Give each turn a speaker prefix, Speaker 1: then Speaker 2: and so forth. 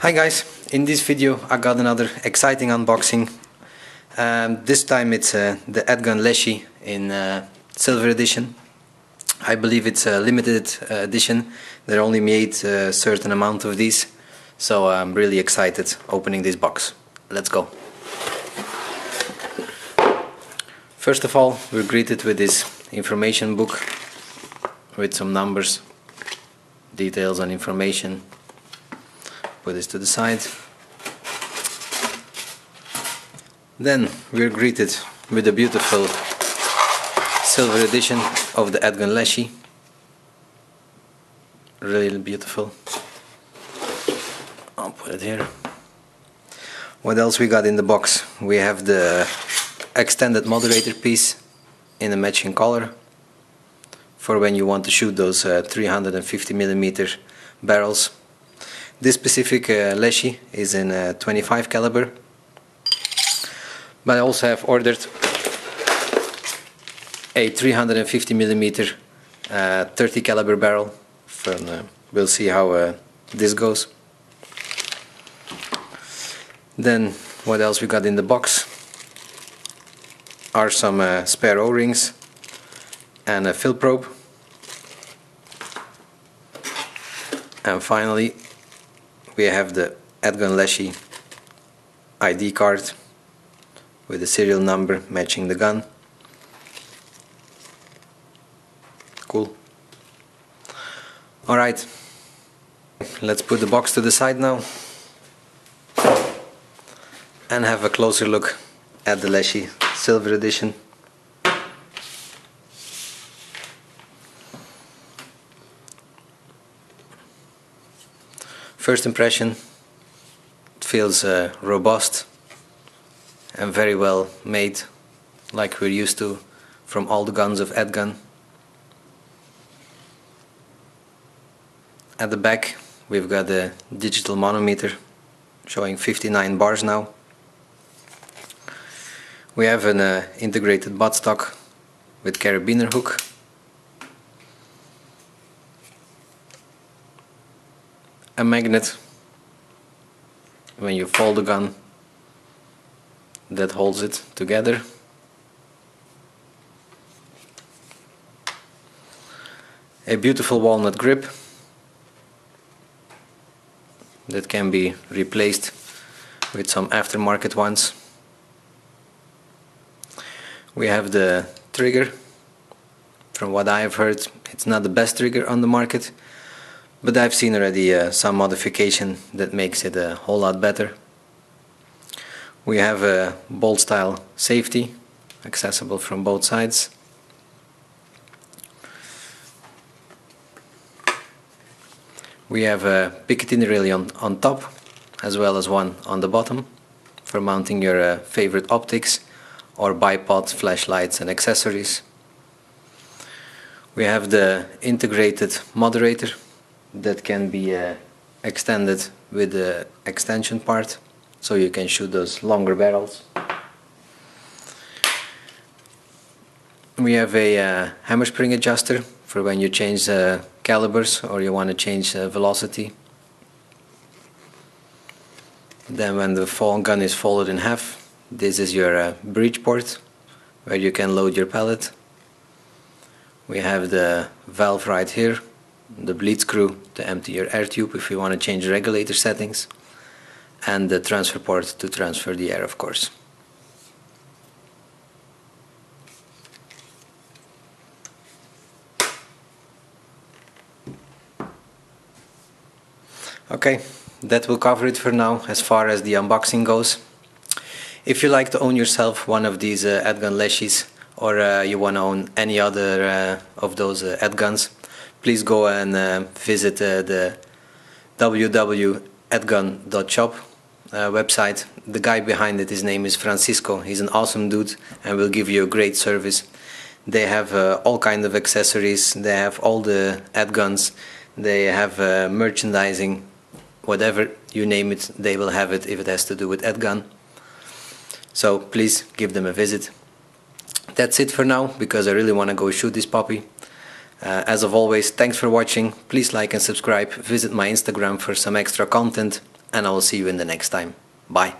Speaker 1: Hi guys, in this video I got another exciting unboxing. This time it's the Edgun Leshy in silver edition. I believe it's a limited edition. They only made a certain amount of these, so I'm really excited opening this box. Let's go. First of all, we're greeted with this information book with some numbers, details and information. Put this to the side. Then we're greeted with a beautiful silver edition of the Edgun Leshy. Really beautiful. I'll put it here. What else we got in the box? We have the extended moderator piece in a matching color for when you want to shoot those 350mm barrels. This specific Leshy is in 25 caliber, but I also have ordered a 350mm 30 caliber barrel. We'll see how this goes. Then what else we got in the box are some spare O-rings and a fill probe, and finally we have the Edgun Leshy ID card with the serial number matching the gun. Cool. Alright, let's put the box to the side now and have a closer look at the Leshy silver edition. First impression, it feels robust and very well made, like we're used to from all the guns of Edgun. At the back we've got a digital manometer showing 59 bars now. We have an integrated buttstock with carabiner hook. A magnet when you fold the gun that holds it together. A beautiful walnut grip that can be replaced with some aftermarket ones. We have the trigger. From what I have heard, it's not the best trigger on the market, but I've seen already some modification that makes it a whole lot better. We have a bolt style safety, accessible from both sides. We have a Picatinny rail on top, as well as one on the bottom for mounting your favorite optics or bipod flashlights and accessories. We have the integrated moderator that can be extended with the extension part, so you can shoot those longer barrels. We have a hammer spring adjuster for when you change calibers or you want to change velocity. Then when the gun is folded in half, this is your breech port where you can load your pellet. We have the valve right here, the bleed screw to empty your air tube if you want to change regulator settings, and the transfer port to transfer the air, of course. Okay, that will cover it for now as far as the unboxing goes. If you like to own yourself one of these Edgun Leshys, or you want to own any other of those Edguns, please go and visit the www.edgun.shop website. The guy behind it, his name is Francisco. He's an awesome dude and will give you a great service. They have all kinds of accessories, they have all the Edguns, they have merchandising, whatever you name it, they will have it if it has to do with Edgun. So please give them a visit. That's it for now, because I really want to go shoot this puppy. As of always, thanks for watching. Please like and subscribe. Visit my Instagram for some extra content. and I will see you in the next time. Bye.